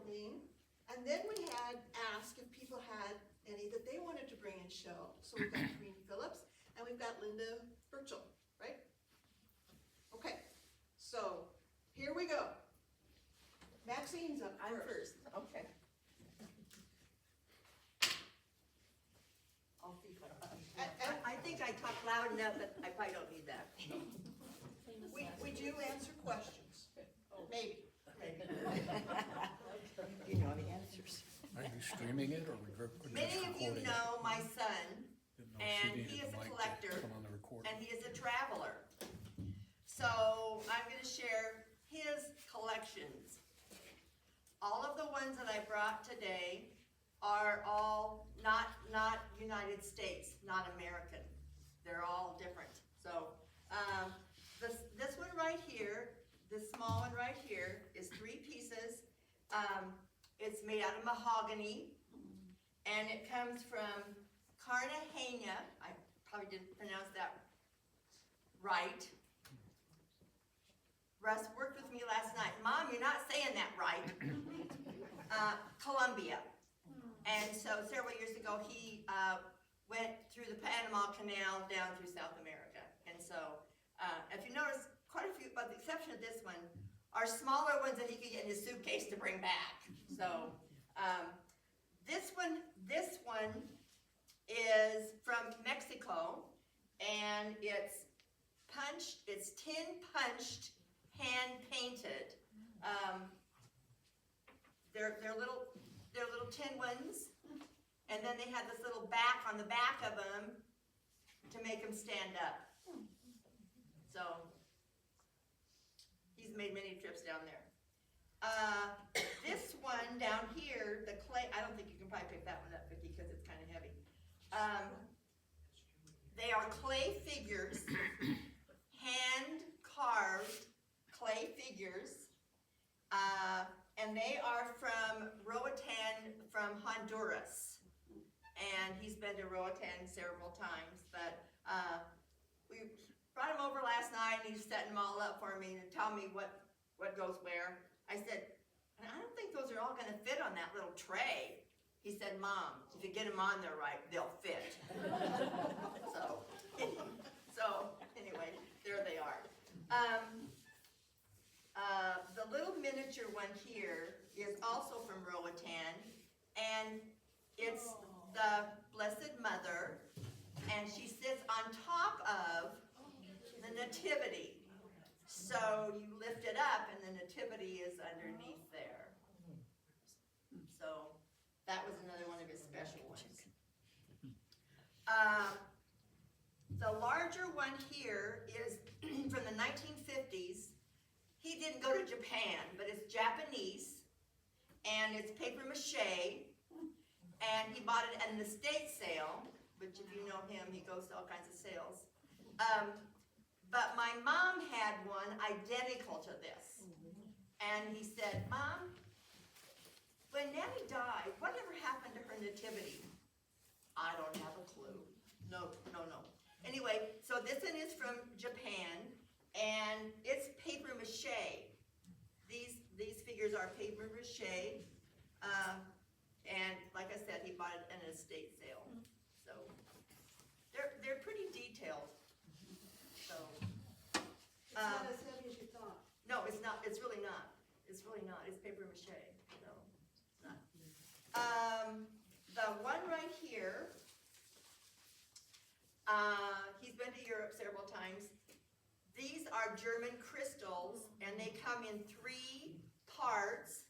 Erpelding. And then we had asked if people had any that they wanted to bring and show. So we've got Kareen Phillips and we've got Linda Burchell, right? Okay, so here we go. Maxine's up I'm first. first, okay. I'll see if I think I talk loud enough that I probably don't need that. We do answer questions, maybe. You know the answers. Are you streaming it or just Many of you recording it? know my son, Didn't know if and you he needed is the a mic to collector, come on the recording. and he is a traveler. So I'm gonna share his collections. All of the ones that I brought today are all not United States, not American. They're all different. So this one right here, this small one right here is 3 pieces. It's made out of mahogany, and it comes from Cartagena. I probably didn't pronounce that right. Russ worked with me last night. Mom, you're not saying that right. Colombia. And so several years ago, he went through the Panama Canal down through South America. And so, if you notice, quite a few, but the exception of this one, are smaller ones that he could get in his suitcase to bring back. So, this one is from Mexico, and it's punched, it's tin punched, hand painted. They're little tin ones, and then they have this little back on the back of them to make them stand up. So he's made many trips down there. This one down here, the clay, I don't think you can probably pick that one up, Vicki, because it's kind of heavy. They are clay figures, hand carved clay figures, and they are from Roatan from Honduras. And he's been to Roatan several times, but we brought him over last night, and he's setting them all up for me and tell me what goes where. I said, I don't think those are all going to fit on that little tray. He said, Mom, if you get them on there right, they'll fit. so anyway, there they are. The little miniature one here is also from Roatan, and it's the Blessed Mother, and she sits on top of the Nativity. So you lift it up, and the Nativity is underneath there. So that was another one of his special ones. The larger one here is from the 1950s. He didn't go to Japan, but it's Japanese, and it's paper mache, and he bought it at an estate sale, which if you know him, he goes to all kinds of sales. But my mom had one identical to this, and he said, Mom, when Nanny died, whatever happened to her nativity? I don't have a clue. No. Anyway, so this one is from Japan, and it's paper mache. These figures are paper mache, and like I said, he bought it at an estate sale. So they're pretty detailed. So It's not as heavy as you thought. no, it's not. It's really not. It's really not. It's paper mache. So it's not. The one right here. He's been to Europe several times. These are German crystals, and they come in 3 parts.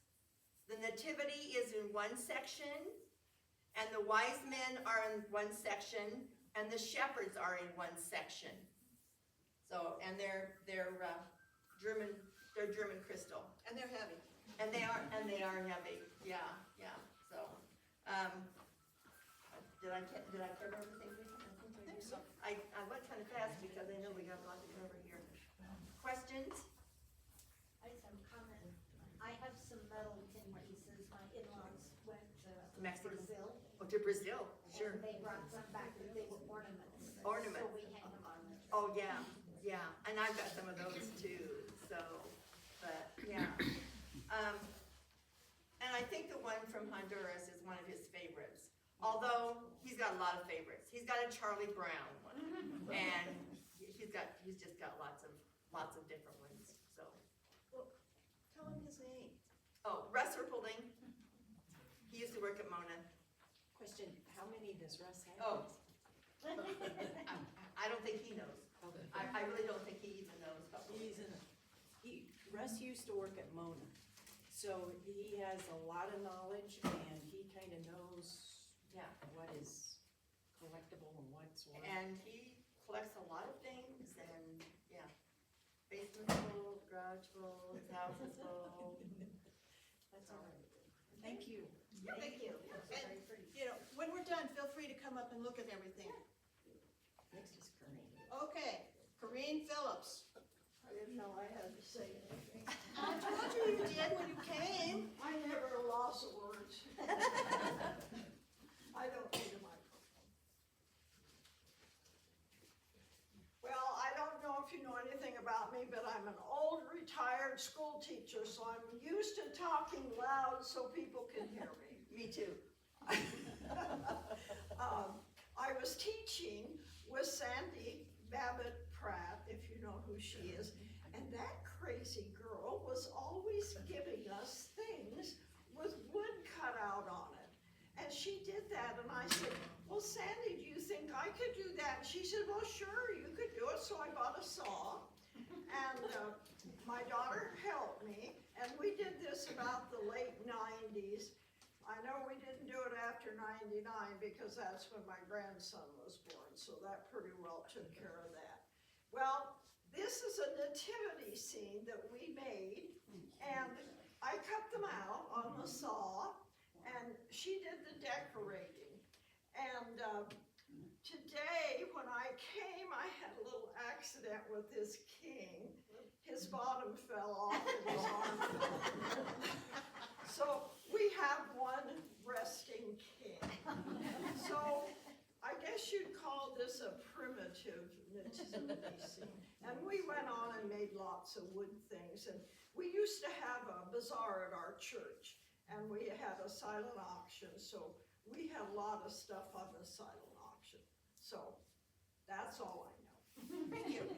The Nativity is in one section, and the wise men are in one section, and the shepherds are in one section. So, and they're German crystal, And they're heavy. and they are heavy. Yeah. So, did I cover everything? I think so. I went kind of fast because I know we got a lot to cover here. Questions? I just have a comment. I have some metal tin pieces. My in-laws went to Mexico. Brazil. Oh, to Brazil, sure. And they brought some back, and they were ornaments. Ornaments. So we hang them on the tree. Oh, yeah, and I've got some of those too, so, but, yeah. And I from Honduras is one of his favorites. Although, he's got a lot of favorites. He's got a Charlie Brown one, and he's just got lots of different ones, so. Tell him his name. Oh, Russ Erpelding. He used to work at Mona. Question, how many does Russ have? Oh. I don't think he knows. Okay. I really don't think he even knows, but. Russ used to work at Mona, so he has a lot of knowledge and he kind of knows, Yeah. what is collectible and what's what. And he collects a lot of things and, yeah. Basement full, garage full, his house is full. That's all right. Thank you. Thank you. And, you know, when we're done, feel free to come up and look at everything. Next is Corinne. Okay, Corinne Phillips. I didn't know I had to say anything. I told you you did when you came. I never lost words. I don't need a microphone. Well, I don't know if you know anything about me, but I'm an old retired school teacher, so I'm used to talking loud so people can hear me. Me too. I was teaching with Sandy Babbitt Pratt, if you know who she is, and that crazy girl was always giving us things with wood cut out on it. And she did that, and I said, well, Sandy, do you think I could do that? And she said, well, sure, you could do it. So I bought a saw, and my daughter helped me, and we did this about the late 90s. I know we didn't do it after 99 because that's when my grandson was born, so that pretty well took care of that. Well, this is a nativity scene that we made, and I cut them out on the saw, and she did the decorating. And today, when I came, I had a little accident with this king. His bottom fell off and his arm fell off. So we have one resting king. So I guess you'd call this a primitive nativity scene. And we went on and made lots of wood things. And we used to have a bazaar at our church, and we had a silent auction. So we had a lot of stuff on the silent auction. So that's all I know. Thank you.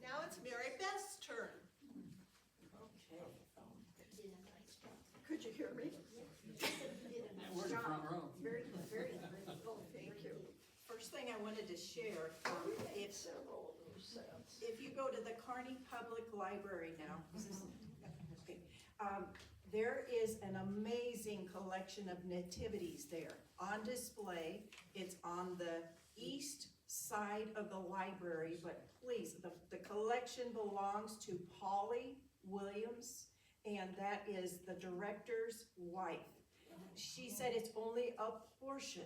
Now it's Mary Beth's turn. Okay. Could you hear me? We're in the front row. Very, very, Thank you. First thing I wanted to share, We made if several of those sets. If you go to the Kearney Public Library now, okay, there is an amazing collection of nativities there on display. It's on the east side of the library, but please, the collection belongs to Polly Williams, and that is the director's wife. She said it's only a portion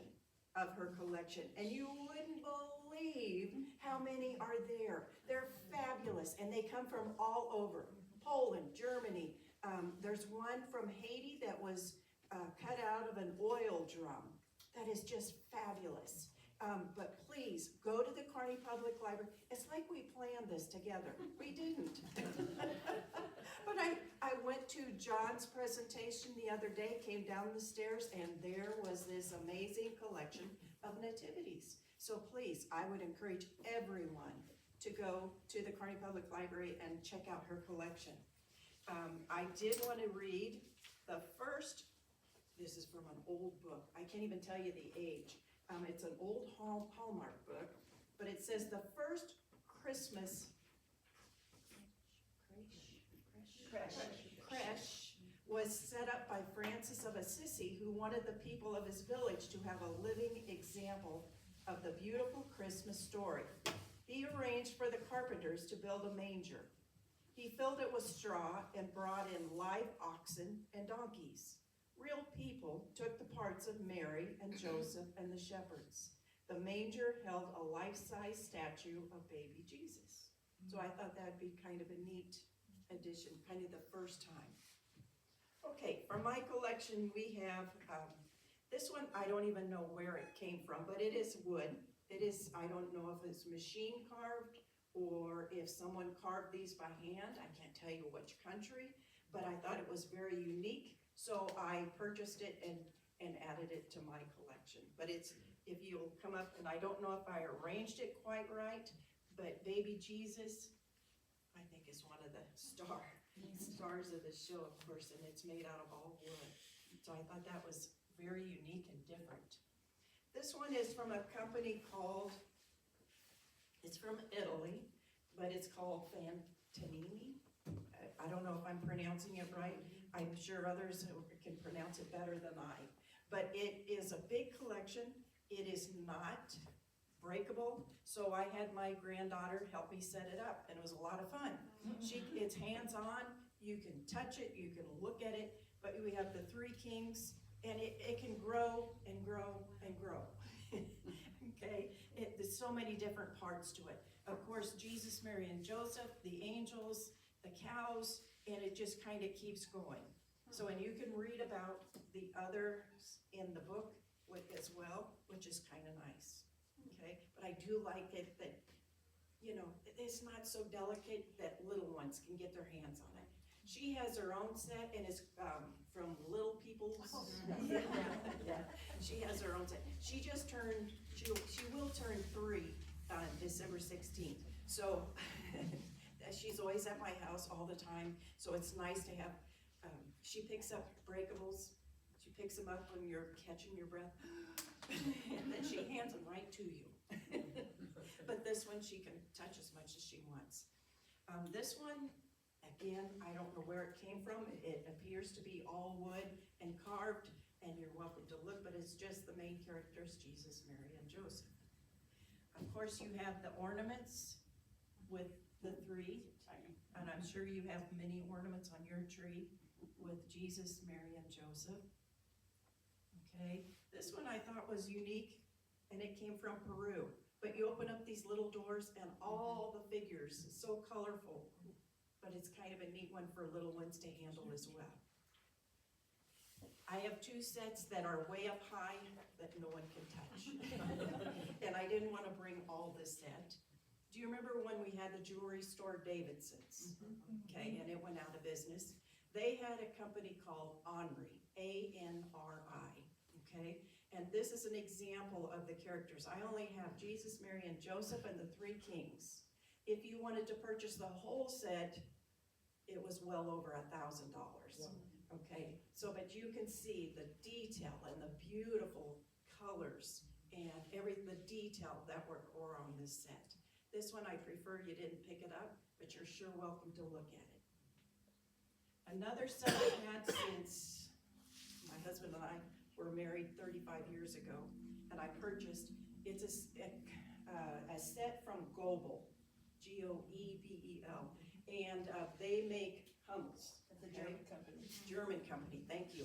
of her collection, and you wouldn't believe how many are there. They're fabulous, and they come from all over. Poland, Germany, there's one from Haiti that was cut out of an oil drum. That is just fabulous. But please, go to the Kearney Public Library. It's like we planned this together. We didn't. But I went to John's presentation the other day, came down the stairs, and there was this amazing collection of nativities. So please, I would encourage everyone to go to the Kearney Public Library and check out her collection. I did want to read the first, this is from an old book. I can't even tell you the age. It's an old Hallmark book, but it says the first Christmas creche was set up by Francis of Assisi, who wanted the people of his village to have a living example of the beautiful Christmas story. He arranged for the carpenters to build a manger. He filled it with straw and brought in live oxen and donkeys. Real people took the parts of Mary and Joseph and the shepherds. The manger held a life-size statue of baby Jesus. So I thought that'd be kind of a neat addition, kind of the first time. Okay, for my collection we have, this one I don't even know where it came from, but it is wood. It is, I don't know if it's machine carved or if someone carved these by hand. I can't tell you which country, but I thought it was very unique, so I purchased it and added it to my collection. But it's, if you'll come up, and I don't know if I arranged it quite right, but baby Jesus, I think is one of the stars of the show, of course, and it's made out of all wood. So I thought that was very unique and different. This one is from a company called, it's from Italy, but it's called Fantanini. I don't know if I'm pronouncing it right. I'm sure others can pronounce it better than I. But it is a big collection. It is not breakable, so I had my granddaughter help me set it up, and it was a lot of fun. It's hands-on, you can touch it, you can look at it, but we have the three kings, and it can grow and grow and grow. Okay, there's so many different parts to it. Of course, Jesus, Mary, and Joseph, the angels, the cows, and it just kind of keeps going. So, and you can read about the others in the book as well, which is kind of nice. Okay, but I do like it that, you know, it's not so delicate that little ones can get their hands on it. She has her own set, and it's from Little People's. Yeah, she has her own set. She just turned, she will turn 3 on December 16th. So she's always at my house all the time, so it's nice to have, she picks up breakables. She picks them up when you're catching your breath, and then she hands them right to you. But this one she can touch as much as she wants. This one, again, I don't know where it came from. It appears to be all wood and carved, and you're welcome to look, but it's just the main characters, Jesus, Mary, and Joseph. Of course, you have the ornaments with the 3, and I'm sure you have many ornaments on your tree with Jesus, Mary, and Joseph. Okay, this one I thought was unique, and it came from Peru. But you open up these little doors, and all the figures, it's so colorful. But it's kind of a neat one for little ones to handle as well. I have 2 sets that are way up high that no one can touch. And I didn't want to bring all this set. Do you remember when we had the jewelry store Davidson's? Okay, and it went out of business. They had a company called Anri, A-N-R-I, okay? And this is an example of the characters. I only have Jesus, Mary, and Joseph, and the 3 kings. If you wanted to purchase the whole set, it was well over $1,000, okay? So, but you can see the detail and the beautiful colors and the detail that were on this set. This one I prefer you didn't pick it up, but you're sure welcome to look at it. Another set I've had since my husband and I were married 35 years ago, and I purchased, it's a set from Goebel, G-O-E-B-E-L, and they make hummus. It's a German company. German company, thank you.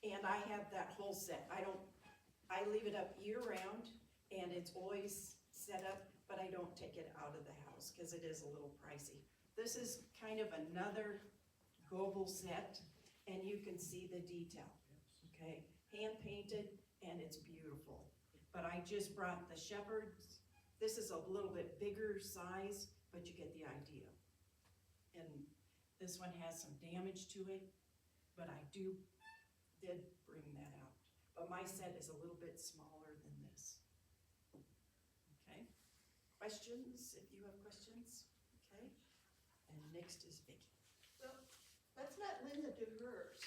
And I have that whole set. I leave it up year round, and it's always set up, but I don't take it out of the house because it is a little pricey. This is kind of another Goebel set, and you can see the detail, okay? Hand painted, and it's beautiful. But I just brought the shepherds. This is a little bit bigger size, but you get the idea. And this one has some damage to it, but I did bring that out. But my set is a little bit smaller than this. Okay? Questions, if you have questions? Okay? And next is Vicki. Well, let's let Linda do hers.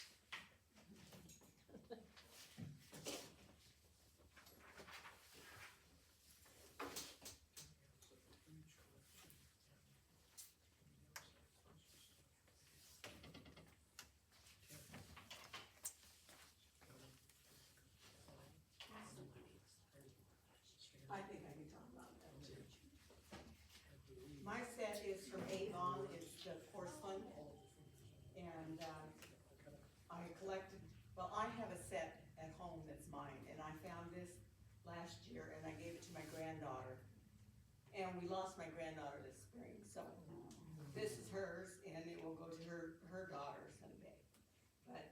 I think I can talk about that too. My set is from Avon, it's the porcelain, and I collected, well, I have a set at home that's mine, and I found this last year, and I gave it to my granddaughter. And we lost my granddaughter this spring, so this is hers, and it will go to her daughter someday. But,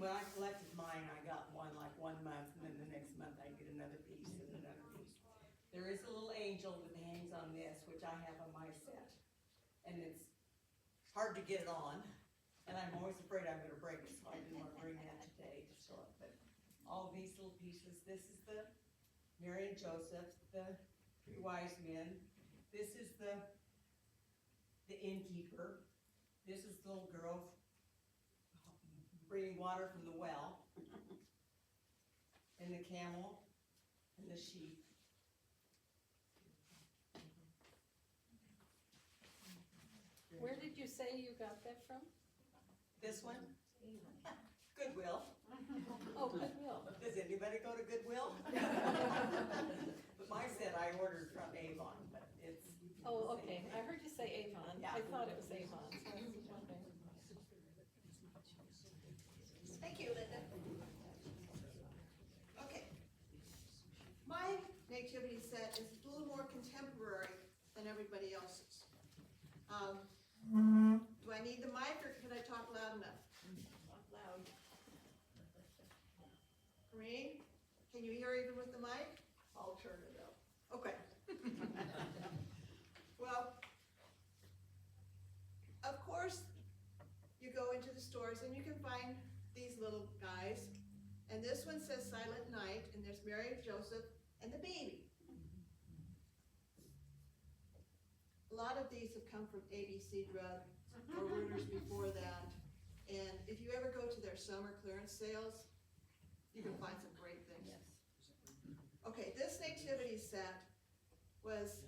when I collected mine, I got one like 1 month, and then the next month I get another piece and another piece. There is a little angel that hangs on this, which I have on my set, and it's hard to get it on, and I'm always afraid I'm gonna break it, so I didn't wanna bring that today to show it, but all of these little pieces, this is the Mary and Joseph, the three wise men, this is the innkeeper, this is the little girl bringing water from the well, and the camel, and the sheep. Where did you say you got that from? This one, Goodwill. Oh, Goodwill. Does anybody go to Goodwill? But mine said I ordered from Avon, but it's. Oh, okay, I heard you say Avon, Yeah. I thought it was Avon, so I was wondering. Thank you, Linda. Okay. My nativity set is a little more contemporary than everybody else's. Do I need the mic or can I talk loud enough? Not loud. Corinne, can you hear even with the mic? I'll turn it up. Okay. Well, of course, you go into the stores and you can find these little guys. And this one says Silent Night, and there's Mary, Joseph, and the baby. A lot of these have come from ABC Drug or Reuters before that. And if you ever go to their summer clearance sales, you can find some great things. Okay, this nativity set was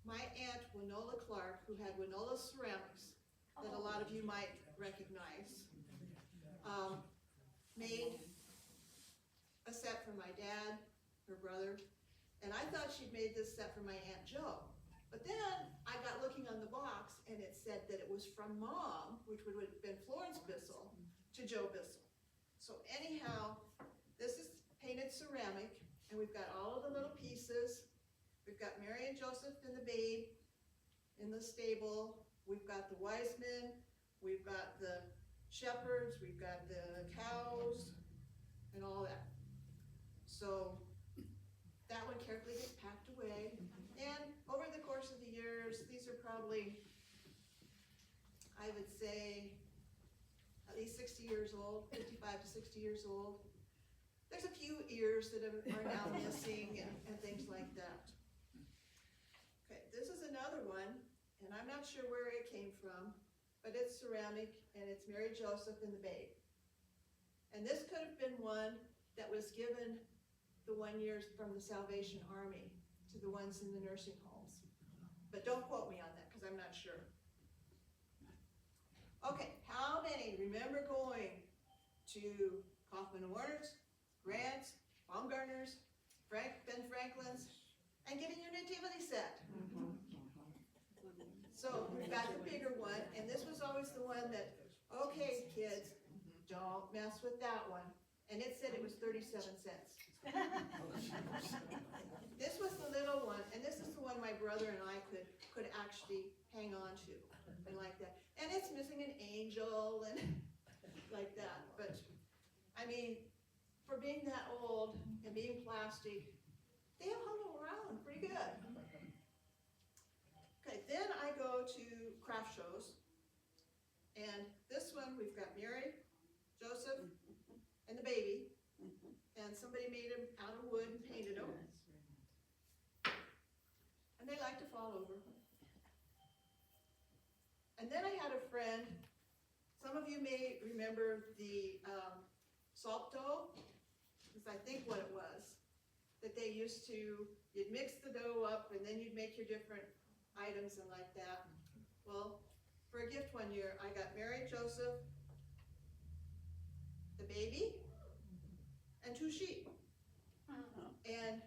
my aunt Winola Clark, who had Winola Ceramics, that a lot of you might recognize, made a set for my dad, her brother, and I thought she'd made this set for my Aunt Jo. But then I got looking on the box and it said that it was from Mom, which would have been Florence Bissell, to Joe Bissell. So anyhow, this is painted ceramic, and we've got all of the little pieces. We've got Mary and Joseph and the babe in the stable. We've got the wise men. We've got the shepherds. We've got the cows and all that. So that one carefully gets packed away. And over the course of the years, these are probably, I would say, at least 60 years old, 55 to 60 years old. There's a few ears that are now missing and things like that. Okay, this is another one, and I'm not sure where it came from, but it's ceramic, and it's Mary, Joseph, and the babe. And this could have been one that was given the 1 year from the Salvation Army to the ones in the nursing homes. But don't quote me on that, because I'm not sure. Okay, how many remember going to Kaufman Warner's, Grant's, Baumgartner's, Ben Franklin's, and getting your nativity set? So we've got the bigger one, and this was always the one that, okay, kids, don't mess with that one. And it said it was 37 cents. This was the little one, and this is the one my brother and I could actually hang on to, and like that. And it's missing an angel and like that. But I mean, for being that old and being plastic, they have hung around pretty good. Okay, then I go to craft shows, and this one we've got Mary, Joseph, and the baby, and somebody made them out of wood and painted them. And they like to fall over. And then I had a friend, some of you may remember the salt dough, is I think what it was, that they used to, you'd mix the dough up and then you'd make your different items and like that. Well, for a gift 1 year, I got Mary, Joseph, the baby, and 2 sheep. And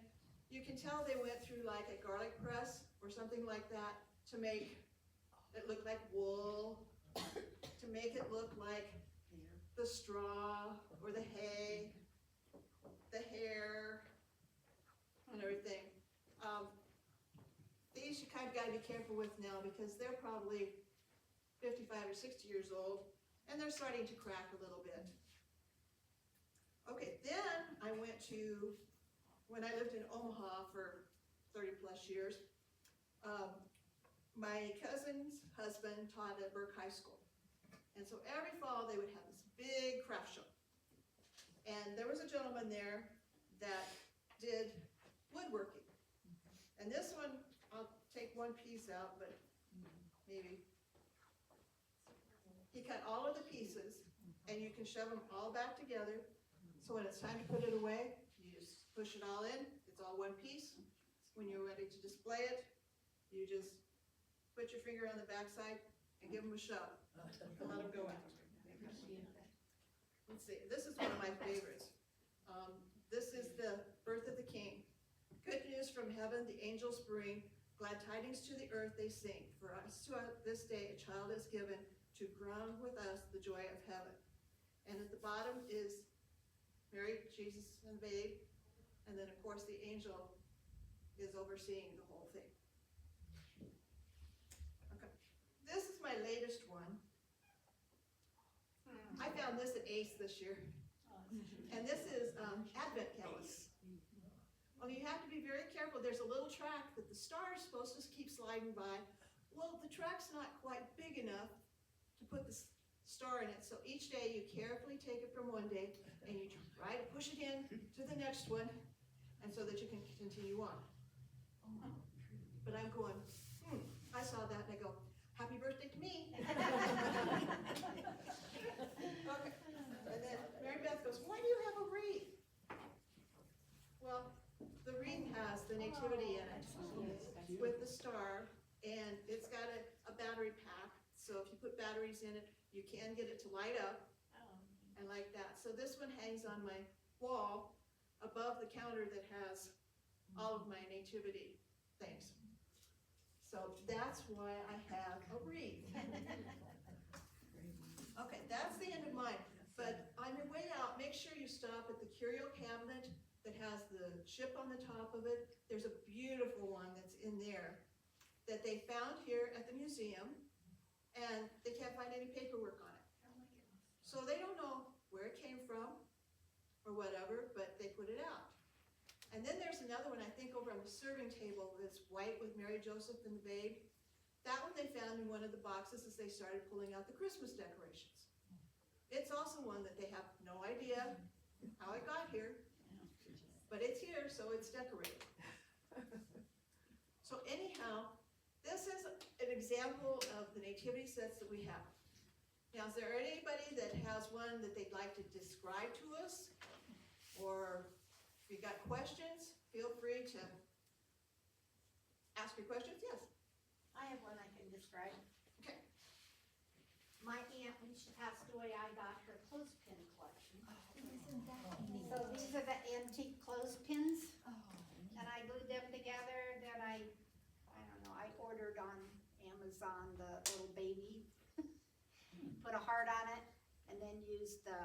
you can tell they went through like a garlic press or something like that to make it look like wool, to make it look like the straw or the hay, the hair, and everything. These you kind of gotta be careful with now because they're probably 55 or 60 years old and they're starting to crack a little bit. Okay, then I went to, when I lived in Omaha for 30 plus years, my cousin's husband taught at Burke High School. And so every fall, they would have this big craft show. And there was a gentleman there that did woodworking. And this one, I'll take one piece out, but maybe. He cut all of the pieces, and you can shove them all back together. So when it's time to put it away, you just push it all in, it's all one piece. When you're ready to display it, you just put your finger on the backside and give them a shove, and let them go out. Let's see, this is one of my favorites. This is the birth of the King. Good news from heaven, the angels bring, glad tidings to the earth they sing. For us to this day a child is given, to ground with us the joy of heaven. And at the bottom is Mary, Jesus, and babe, and then of course the angel is overseeing the whole thing. Okay, this is my latest one. I found this at Ace this year. And this is Advent calendars. Well, you have to be very careful. There's a little track that the star is supposed to keep sliding by. Well, the track's not quite big enough to put the star in it. So each day you carefully take it from one day and you try to push it in to the next one, and so that you can continue on. But I'm going, I saw that and I go, happy birthday to me. Okay. And then Mary Beth goes, why do you have a wreath? Well, the wreath has the nativity in it with the star, and it's got a battery pack. So if you put batteries in it, you can get it to light up and like that. So this one hangs on my wall above the counter that has all of my nativity things. So that's why I have a wreath. Okay, that's the end of mine. But on your way out, make sure you stop at the curio cabinet that has the ship on the top of it. There's a beautiful one that's in there that they found here at the museum, and they can't find any paperwork on it. So they don't know where it came from or whatever, but they put it out. And then there's another one, I think, over on the serving table that's white with Mary, Joseph, and the babe. That one they found in one of the boxes as they started pulling out the Christmas decorations. It's also one that they have no idea how it got here, but it's here, so it's decorated. So anyhow, this is an example of the nativity sets that we have. Now, is there anybody that has one that they'd like to describe to us? Or if you got questions, feel free to ask your questions. Yes? I have one I can describe. Okay. My aunt, when she passed away, I got her clothespin collection. So these are the antique clothespins, and I glued them together. Then I don't know, I ordered on Amazon the little baby, put a heart on it, and then used the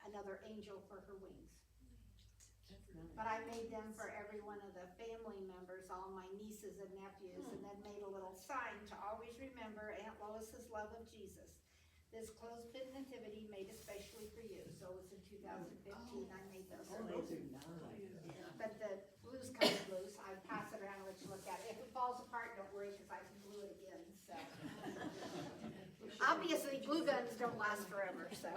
another angel for her wings. But I made them for every one of the family members, all my nieces and nephews, and then made a little sign to always remember Aunt Lois's love of Jesus. This clothespin nativity made especially for you. So it was in 2015 I made those. But the blue's coming loose. I pass it around and let you look at it. If it falls apart, don't worry, because I can glue it again. So obviously glue guns don't last forever. So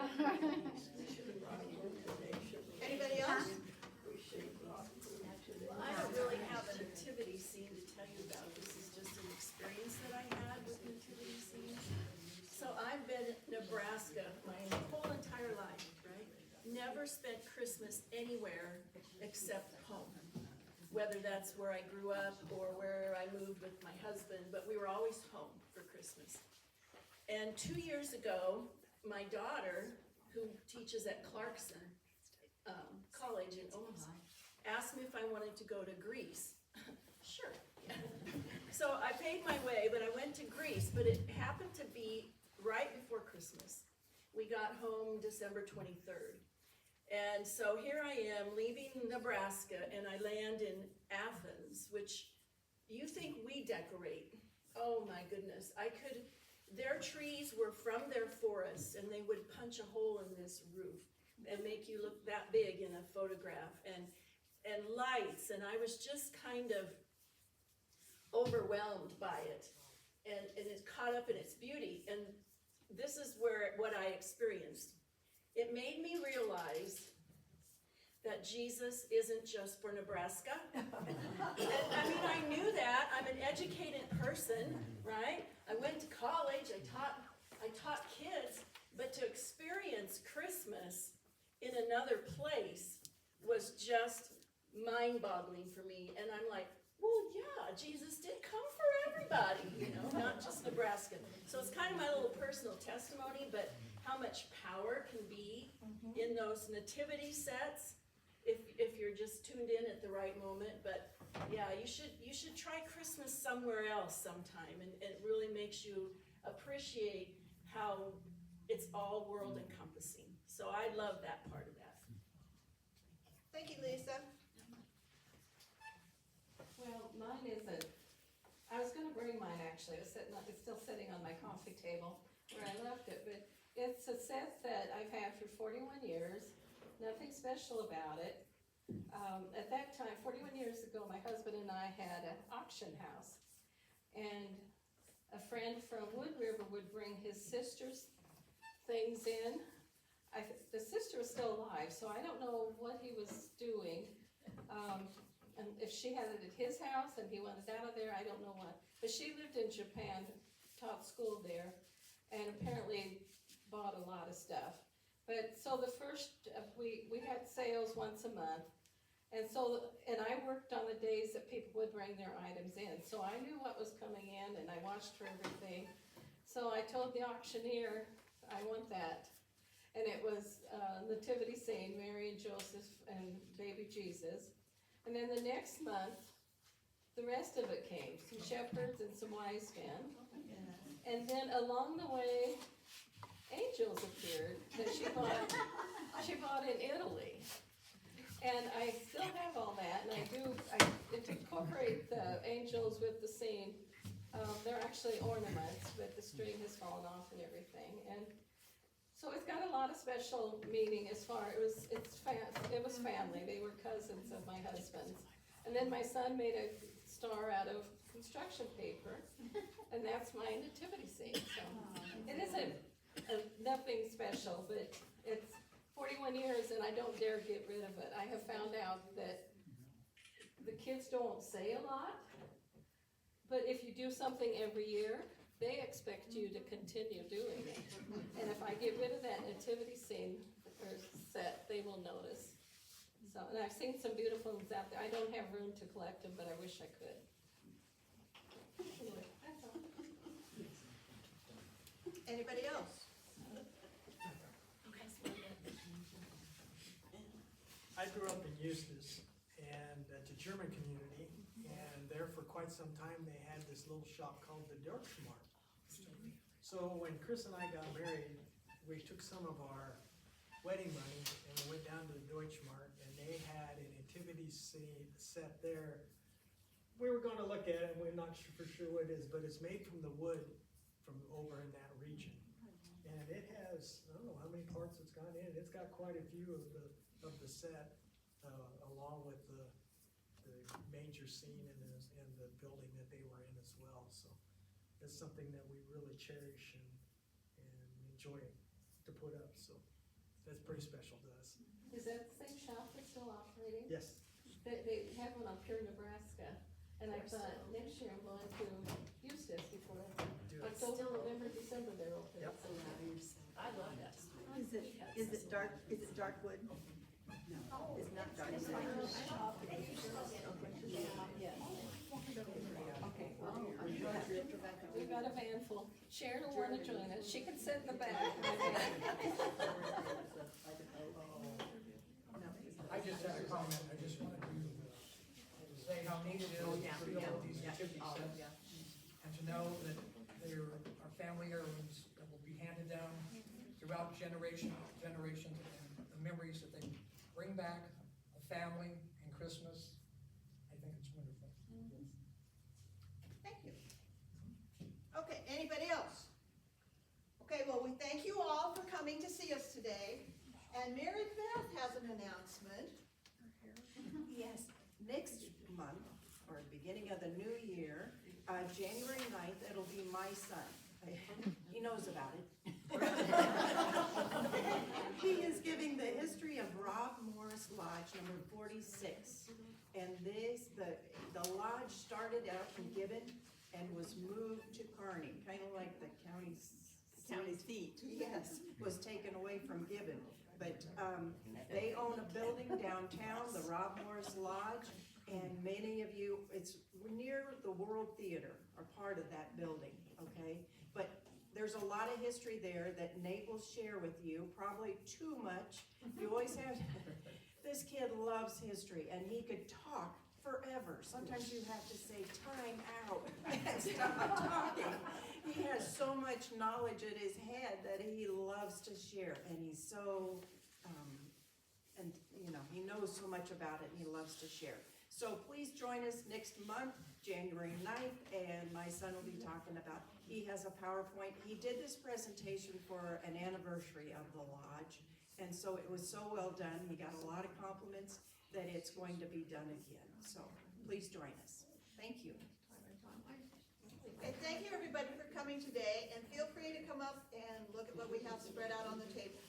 Anybody else? Well, I don't really have a nativity scene to tell you about. This is just an experience that I had with nativity scenes. So I've been in Nebraska my whole entire life, right? Never spent Christmas anywhere except home. Whether that's where I grew up or where I moved with my husband, but we were always home for Christmas. And 2 years ago, my daughter, who teaches at Clarkson College in Omaha, asked me if I wanted to go to Greece. Sure. So I paid my way, but I went to Greece, but it happened to be right before Christmas. We got home December 23rd. And so here I am leaving Nebraska, and I land in Athens, which you think we decorate. Oh my goodness. Their trees were from their forests, and they would punch a hole in this roof and make you look that big in a photograph, and lights, and I was just kind of overwhelmed by it. and is caught up in its beauty. And this is what I experienced. It made me realize that Jesus isn't just for Nebraska. And, I mean, I knew that. I'm an educated person, right? I went to college, I taught kids, but to experience Christmas in another place was just mind-boggling for me. And I'm like, well, yeah, Jesus did come for everybody, you know, not just Nebraska. So it's kind of my little personal testimony, but how much power can be in those nativity sets if you're just tuned in at the right moment. But yeah, you should try Christmas somewhere else sometime, and it really makes you appreciate how it's all world encompassing. So I love that part of that. Thank you, Lisa. Well, mine isn't. I was gonna bring mine actually. It's still sitting on my coffee table where I left it, but it's a set that I've had for 41 years. Nothing special about it. At that time, 41 years ago, my husband and I had an auction house, and a friend from Wood River would bring his sister's things in. The sister was still alive, so I don't know what he was doing. And if she had it at his house and he wanted out of there, I don't know what. But she lived in Japan, taught school there, and apparently bought a lot of stuff. But so the first, we had sales once a month. And I worked on the days that people would bring their items in. So I knew what was coming in and I watched for everything. So I told the auctioneer, I want that. And it was nativity scene, Mary and Joseph and baby Jesus. And then the next month, the rest of it came, some shepherds and some wise men. And then along the way, angels appeared that she bought in Italy. And I still have all that, and I incorporate the angels with the scene. They're actually ornaments, but the string has fallen off and everything. And so it's got a lot of special meaning as far, it was family, they were cousins of my husband's. And then my son made a star out of construction paper, and that's my nativity scene, so. It isn't nothing special, but it's 41 years and I don't dare get rid of it. I have found out that the kids don't say a lot, but if you do something every year, they expect you to continue doing it. And if I get rid of that nativity scene or set, they will notice. So, and I've seen some beautiful ones out there. I don't have room to collect them, but I wish I could. Anyway, that's all. Anybody else? I grew up in Eustis, and it's a German community, and there for quite some time they had this little shop called the Deutschmarkt. So when Chris and I got married, we took some of our wedding money and we went down to the Deutschmarkt, and they had a nativity scene set there. We were gonna look at it, and we're not for sure what it is, but it's made from the wood from over in that region. And it has, I don't know how many parts it's got in it, it's got quite a few of the set, along with the major scene and the building that they were in as well. So it's something that we really cherish and enjoy to put up. So that's pretty special to us. Is that the same shop that's still operating? Yes. They have one up here in Nebraska, and I thought next year I'm going to Eustis before October, November, December they're open. Yep. So I love that. Is it dark wood? No. It's not dark wood. Yes. Okay, well, we've got a van full. Sharon will wanna join us. She can sit in the back. I just had a comment, I just wanted to say how neat it is to be able these nativity sets. And to know that there are family heirlooms that will be handed down throughout generations, and the memories that they bring back of family and Christmas. I think it's wonderful. Thank you. Okay, anybody else? Okay, well, we thank you all for coming to see us today. And Mary Beth has an announcement. Yes, next month, or beginning of the new year, January 9th, it'll be my son. He knows about it. He is giving the history of Rob Morris Lodge, number 46. And the lodge started out in Gibbon and was moved to Kearney, kind of like the county seat. Yes, was taken away from Gibbon. But they own a building downtown, the Rob Morris Lodge, and many of you, it's near the World Theater, are part of that building, okay? But there's a lot of history there that Nate will share with you, probably too much. You always have, this kid loves history, and he could talk forever. Sometimes you have to say, time out, and stop talking. He has so much knowledge in his head that he loves to share, and he's so, and you know, he knows so much about it, and he loves to share. So please join us next month, January 9th, and my son will be talking about, he has a PowerPoint. He did this presentation for an anniversary of the lodge, and so it was so well done. He got a lot of compliments that it's going to be done again. So please join us. Thank you. And thank you, everybody, for coming today, and feel free to come up and look at what we have spread out on the table.